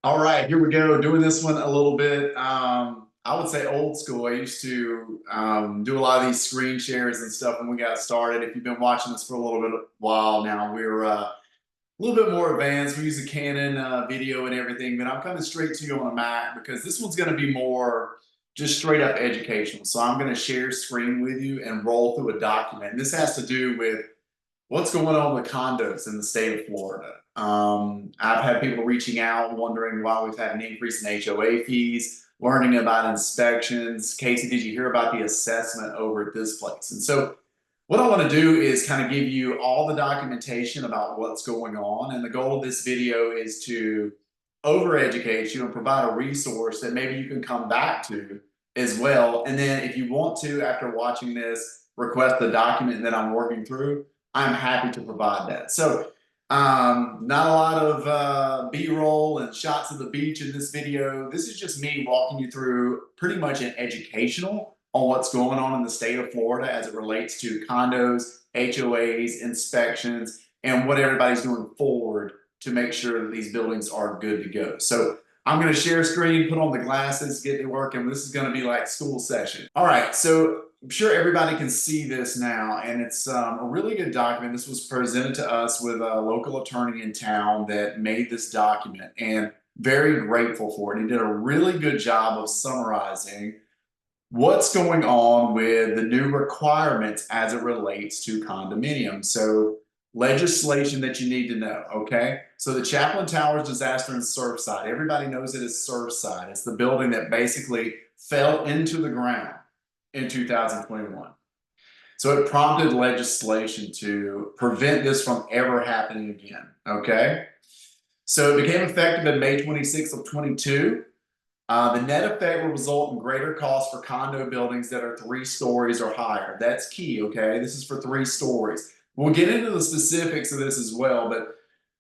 All right, here we go. Doing this one a little bit, I would say old school. I used to do a lot of these screen shares and stuff when we got started. If you've been watching us for a little bit while now, we're a little bit more advanced. We use a Canon video and everything, but I'm coming straight to you on a Mac because this one's going to be more just straight up educational. So I'm going to share screen with you and roll through a document. And this has to do with what's going on with condos in the state of Florida. I've had people reaching out wondering why we've had an increase in HOA fees, learning about inspections. Casey, did you hear about the assessment over at this place? And so, what I want to do is kind of give you all the documentation about what's going on. And the goal of this video is to overeducate you and provide a resource that maybe you can come back to as well. And then, if you want to, after watching this, request the document that I'm working through, I'm happy to provide that. So, not a lot of B-roll and shots of the beach in this video. This is just me walking you through pretty much an educational on what's going on in the state of Florida as it relates to condos, HOAs, inspections, and what everybody's doing forward to make sure that these buildings are good to go. So I'm going to share screen, put on the glasses, get to work, and this is going to be like school session. All right, so I'm sure everybody can see this now, and it's a really good document. This was presented to us with a local attorney in town that made this document, and very grateful for it. He did a really good job of summarizing what's going on with the new requirements as it relates to condominiums. So legislation that you need to know, okay? So the Chaplain Towers disaster in Surfside, everybody knows it as Surfside. It's the building that basically fell into the ground in 2021. So it prompted legislation to prevent this from ever happening again, okay? So it became effective in May 26th of 22. The net effect will result in greater costs for condo buildings that are 3 stories or higher. That's key, okay? This is for 3 stories. We'll get into the specifics of this as well, but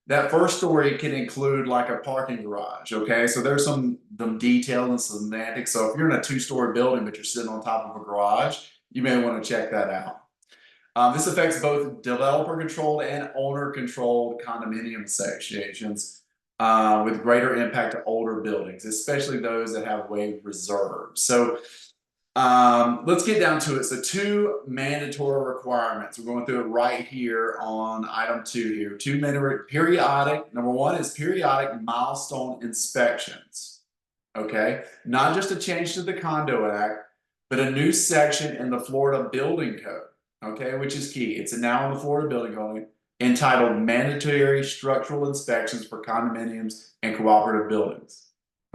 that first story can include like a parking garage, okay? So there's some detail and semantics. So if you're in a 2-story building, but you're sitting on top of a garage, you may want to check that out. This affects both developer-controlled and owner-controlled condominium associations with greater impact to older buildings, especially those that have waived reserves. So let's get down to it. So 2 mandatory requirements. We're going through it right here on item 2 here. 2 periodic. Number 1 is periodic milestone inspections. Okay, not just a change to the Condo Act, but a new section in the Florida Building Code. Okay, which is key. It's now in the Florida Building Code entitled Mandatory Structural Inspections for Condominiums and Cooperative Buildings.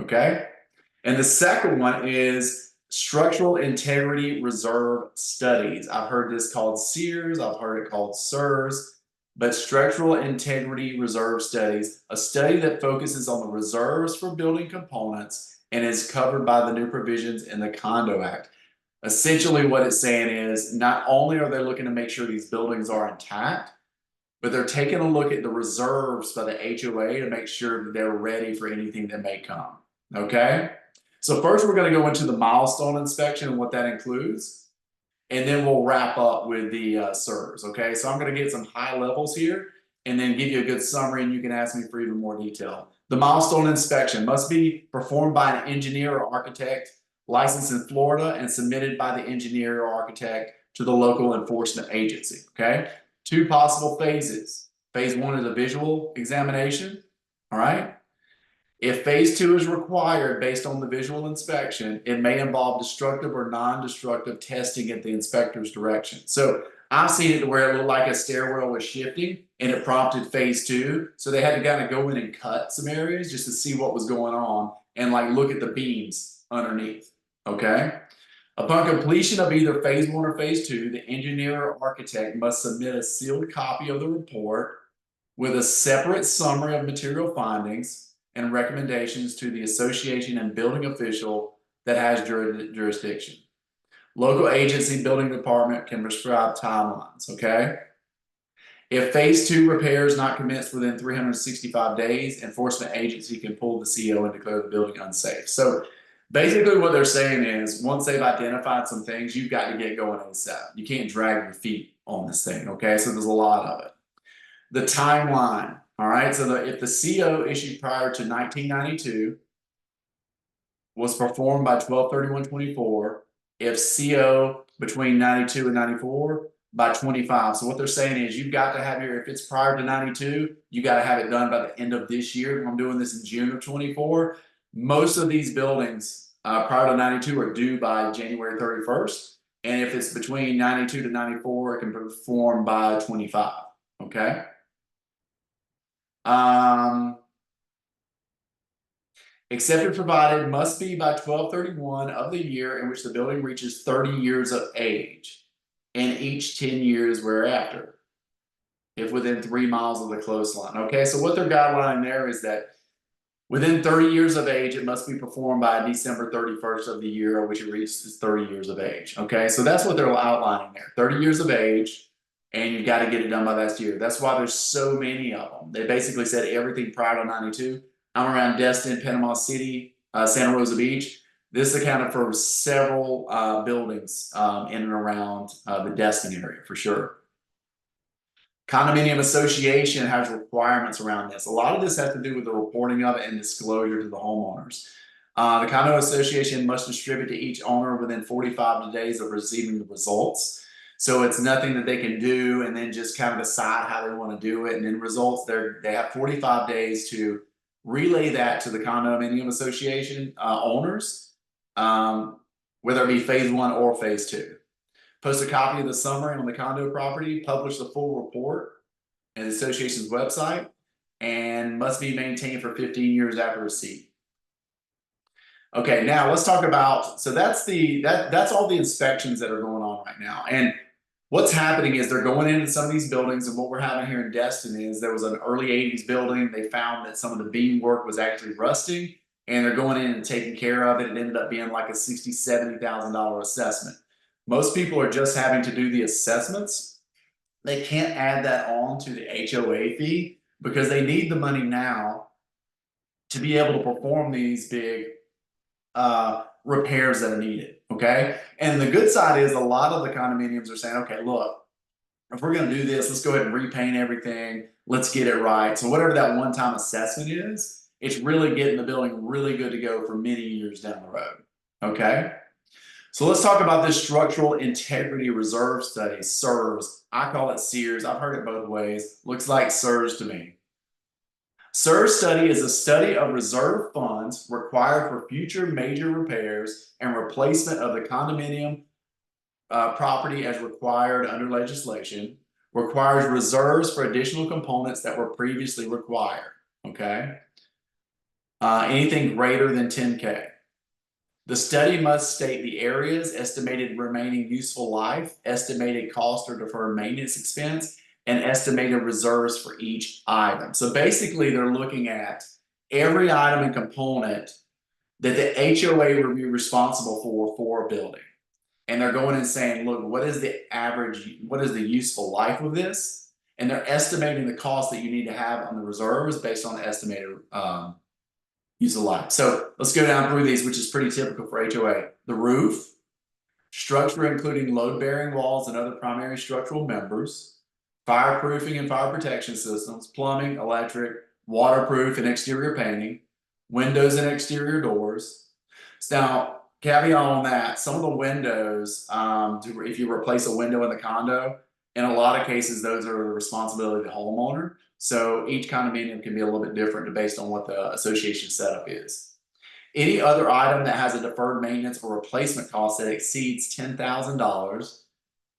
Okay, and the second one is Structural Integrity Reserve Studies. I've heard this called SEERS, I've heard it called SIRS, but Structural Integrity Reserve Studies, a study that focuses on the reserves for building components and is covered by the new provisions in the Condo Act. Essentially, what it's saying is not only are they looking to make sure these buildings are intact, but they're taking a look at the reserves by the HOA to make sure that they're ready for anything that may come. Okay? So first we're going to go into the milestone inspection and what that includes, and then we'll wrap up with the SIRS. Okay, so I'm going to get some high levels here and then give you a good summary, and you can ask me for even more detail. The milestone inspection must be performed by an engineer or architect licensed in Florida and submitted by the engineer or architect to the local enforcement agency. Okay, 2 possible phases. Phase 1 is a visual examination. All right. If phase 2 is required based on the visual inspection, it may involve destructive or non-destructive testing at the inspector's direction. So I've seen it where it looked like a stairwell was shifting and it prompted phase 2. So they had to kind of go in and cut some areas just to see what was going on and like look at the beams underneath. Okay. Upon completion of either phase 1 or phase 2, the engineer or architect must submit a sealed copy of the report with a separate summary of material findings and recommendations to the association and building official that has jurisdiction. Local agency building department can prescribe timelines, okay? If phase 2 repairs not commenced within 365 days, enforcement agency can pull the CO and declare the building unsafe. So basically what they're saying is once they've identified some things, you've got to get going ASAP. You can't drag your feet on this thing, okay? So there's a lot of it. The timeline. All right, so if the CO issued prior to 1992 was performed by 12/31/24, if CO between 92 and 94 by 25. So what they're saying is you've got to have your, if it's prior to 92, you got to have it done by the end of this year. I'm doing this in June of 24. Most of these buildings prior to 92 are due by January 31st. And if it's between 92 to 94, it can perform by 25. Okay. Except if provided must be by 12/31 of the year in which the building reaches 30 years of age, and each 10 years whereafter, if within 3 miles of the coastline. Okay, so what they're guidelining there is that within 30 years of age, it must be performed by December 31st of the year in which it reaches 30 years of age. Okay, so that's what they're outlining there. 30 years of age, and you've got to get it done by that year. That's why there's so many of them. They basically said everything prior to 92. I'm around Destin, Panama City, Santa Rosa Beach. This accounted for several buildings in and around the Destin area for sure. Condominium association has requirements around this. A lot of this has to do with the reporting of it and disclosure to the homeowners. The condo association must distribute to each owner within 45 days of receiving the results. So it's nothing that they can do and then just kind of decide how they want to do it. And then results, they have 45 days to relay that to the condominium association owners, whether it be phase 1 or phase 2. Post a copy of the summary on the condo property, publish the full report in the association's website, and must be maintained for 15 years after receipt. Okay, now let's talk about, so that's all the inspections that are going on right now. And what's happening is they're going into some of these buildings, and what we're having here in Destin is there was an early 80s building. They found that some of the beam work was actually rusting, and they're going in and taking care of it. It ended up being like a $60,000, $70,000 assessment. Most people are just having to do the assessments. They can't add that on to the HOA fee because they need the money now to be able to perform these big repairs that are needed. Okay. And the good side is a lot of the condominiums are saying, okay, look, if we're going to do this, let's go ahead and repaint everything. Let's get it right. So whatever that one-time assessment is, it's really getting the building really good to go for many years down the road. Okay. So let's talk about this structural integrity reserve study, SIRS. I call it SEERS. I've heard it both ways. Looks like SIRS to me. SIRS study is a study of reserve funds required for future major repairs and replacement of the condominium property as required under legislation, requires reserves for additional components that were previously required. Okay. Anything greater than 10K. The study must state the areas, estimated remaining useful life, estimated cost or deferred maintenance expense, and estimated reserves for each item. So basically, they're looking at every item and component that the HOA would be responsible for a building. And they're going and saying, look, what is the average, what is the useful life of this? And they're estimating the cost that you need to have on the reserves based on the estimated use of life. So let's go down through these, which is pretty typical for HOA. The roof, structure including load-bearing walls and other primary structural members, fireproofing and fire protection systems, plumbing, electric, waterproof and exterior painting, windows and exterior doors. So now, caveat on that, some of the windows, if you replace a window in the condo, in a lot of cases, those are the responsibility of the homeowner. So each condominium can be a little bit different based on what the association setup is. Any other item that has a deferred maintenance or replacement cost that exceeds $10,000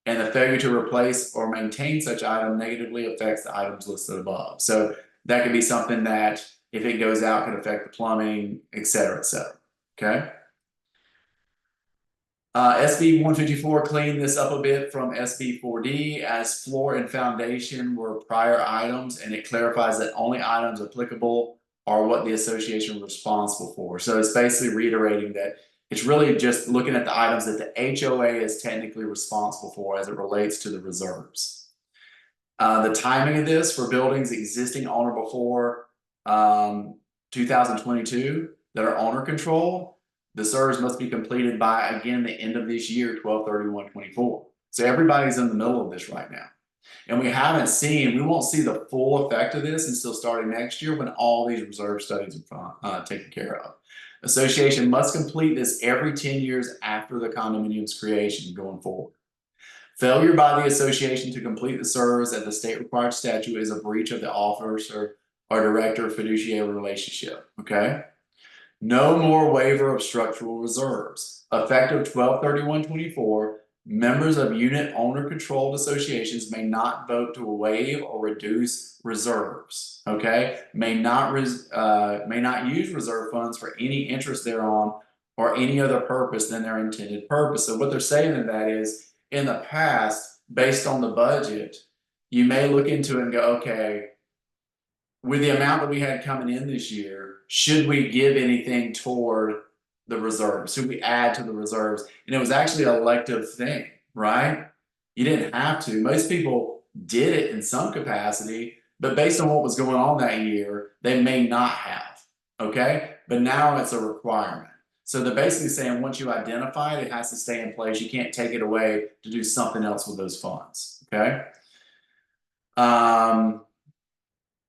and the failure to replace or maintain such item negatively affects the items listed above. So that could be something that if it goes out could affect the plumbing, et cetera, okay? SB 154 cleaned this up a bit from SB 4D as floor and foundation were prior items, and it clarifies that only items applicable are what the association was responsible for. So it's basically reiterating that it's really just looking at the items that the HOA is technically responsible for as it relates to the reserves. The timing of this for buildings existing on or before 2022 that are owner controlled, the SIRS must be completed by, again, the end of this year, 12/31/24. So everybody's in the middle of this right now. And we won't see the full effect of this until starting next year when all these reserve studies are taken care of. Association must complete this every 10 years after the condominium's creation going forward. Failure by the association to complete the service at the state required statute is a breach of the officer or director fiduciary relationship. Okay. No more waiver of structural reserves. Effective 12/31/24, members of unit owner controlled associations may not vote to waive or reduce reserves. Okay, may not use reserve funds for any interest thereon or any other purpose than their intended purpose. So what they're saying in that is, in the past, based on the budget, you may look into it and go, okay, with the amount that we had coming in this year, should we give anything toward the reserves? Should we add to the reserves? And it was actually an elective thing, right? You didn't have to. Most people did it in some capacity, but based on what was going on that year, they may not have. Okay. But now it's a requirement. So they're basically saying once you identify it, it has to stay in place. You can't take it away to do something else with those funds. Okay.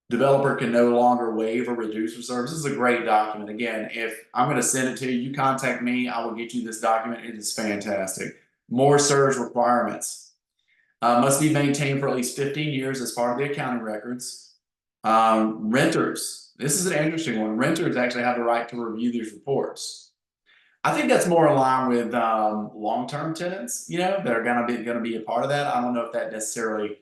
Developer can no longer waive or reduce reserves. This is a great document. Again, if I'm going to send it to you, you contact me, I will get you this document. It is fantastic. More surge requirements. Must be maintained for at least 15 years as part of the accounting records. Renters. This is an interesting one. Renters actually have the right to review these reports. I think that's more aligned with long-term tenants, that are going to be a part of that. I don't know if that necessarily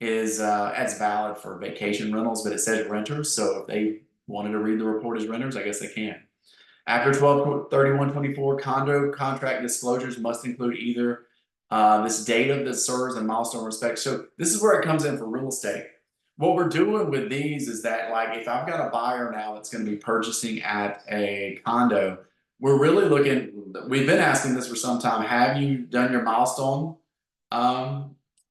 is as valid for vacation rentals, but it says renters. So if they wanted to read the report as renters, I guess they can. After 12/31/24, condo contract disclosures must include either this date of the SIRS and milestone respect. So this is where it comes in for real estate. What we're doing with these is that, like, if I've got a buyer now that's going to be purchasing at a condo, we're really looking, we've been asking this for some time. Have you done your milestone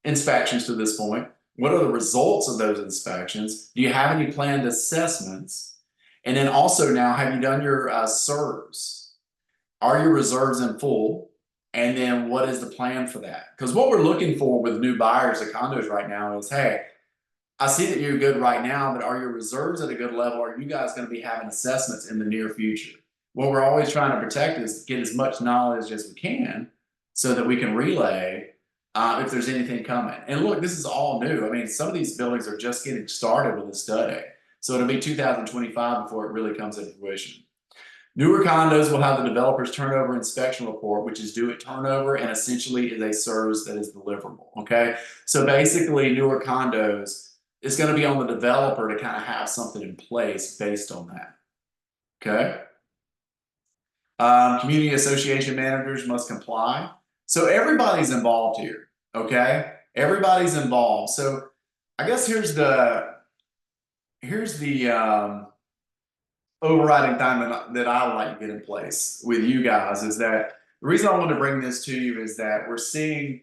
inspections to this point? What are the results of those inspections? Do you have any planned assessments? And then also now, have you done your SIRS? Are your reserves in full? And then what is the plan for that? Because what we're looking for with new buyers of condos right now is, hey, I see that you're good right now, but are your reserves at a good level? Are you guys going to be having assessments in the near future? What we're always trying to protect is get as much knowledge as we can so that we can relay if there's anything coming. And look, this is all new. I mean, some of these buildings are just getting started with the study. So it'll be 2025 before it really comes into fruition. Newer condos will have the developer's turnover inspection report, which is due at turnover and essentially is a service that is deliverable. Okay. So basically, newer condos, it's going to be on the developer to kind of have something in place based on that. Okay. Community association managers must comply. So everybody's involved here. Okay. Everybody's involved. So I guess here's the overriding thing that I would like to get in place with you guys is that the reason I want to bring this to you is that we're seeing,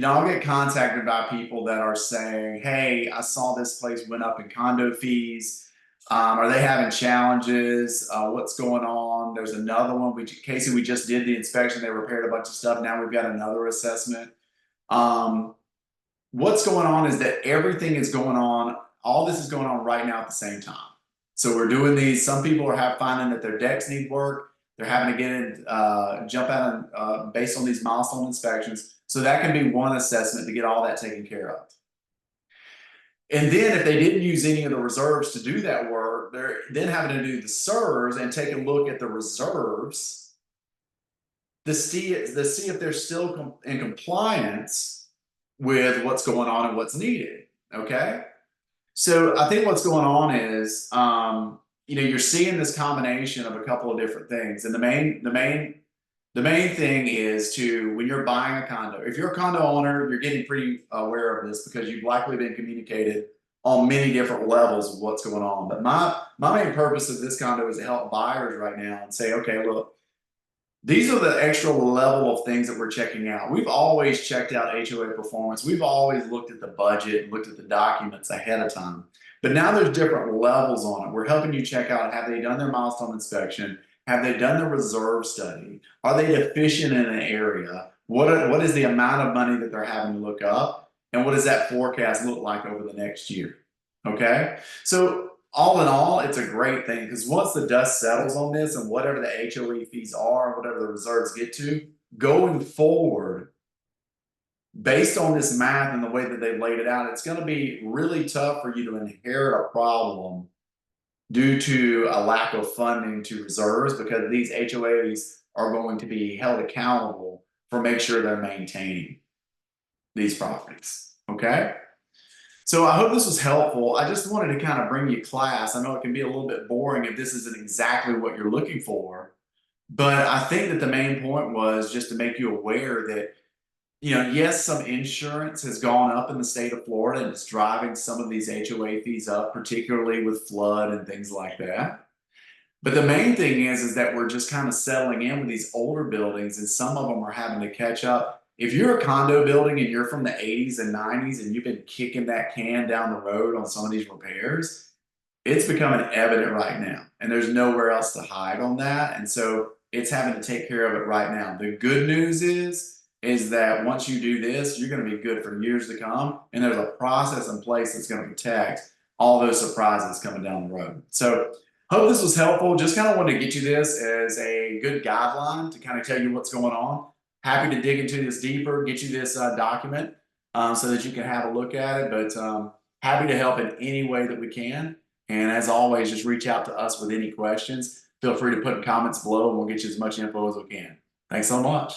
I'll get contacted by people that are saying, hey, I saw this place went up in condo fees. Are they having challenges? What's going on? There's another one. Casey, we just did the inspection. They repaired a bunch of stuff. Now we've got another assessment. What's going on is that everything is going on. All this is going on right now at the same time. So we're doing these. Some people are finding that their decks need work. They're having to get in, jump out and, based on these milestone inspections. So that can be one assessment to get all that taken care of. And then if they didn't use any of the reserves to do that work, they're then having to do the SIRS and take a look at the reserves to see if they're still in compliance with what's going on and what's needed. Okay. So I think what's going on is, you're seeing this combination of a couple of different things. And the main thing is when you're buying a condo, if you're a condo owner, you're getting pretty aware of this because you've likely been communicated on many different levels of what's going on. But my main purpose of this condo is to help buyers right now and say, okay, look, these are the extra level of things that we're checking out. We've always checked out HOA performance. We've always looked at the budget and looked at the documents ahead of time. But now there's different levels on it. We're helping you check out, have they done their milestone inspection? Have they done the reserve study? Are they deficient in an area? What is the amount of money that they're having to look up? and what does that forecast look like over the next year? Okay, so all in all, it's a great thing because once the dust settles on this and whatever the HOA fees are, whatever the reserves get to, going forward, based on this math and the way that they've laid it out, it's going to be really tough for you to inherit a problem due to a lack of funding to reserves because these HOAs are going to be held accountable for make sure they're maintaining these properties. Okay. So I hope this was helpful. I just wanted to kind of bring you class. I know it can be a little bit boring if this isn't exactly what you're looking for, but I think that the main point was just to make you aware that, yes, some insurance has gone up in the state of Florida and it's driving some of these HOA fees up, particularly with flood and things like that. But the main thing is that we're just kind of settling in with these older buildings, and some of them are having to catch up. If you're a condo building and you're from the 80s and 90s and you've been kicking that can down the road on some of these repairs, it's becoming evident right now, and there's nowhere else to hide on that. And so it's having to take care of it right now. The good news is that once you do this, you're going to be good for years to come. And there's a process in place that's going to protect all those surprises coming down the road. So hope this was helpful. Just kind of wanted to get you this as a good guideline to kind of tell you what's going on. Happy to dig into this deeper, get you this document so that you can have a look at it. But happy to help in any way that we can. And as always, just reach out to us with any questions. Feel free to put in comments below and we'll get you as much info as we can. Thanks so much.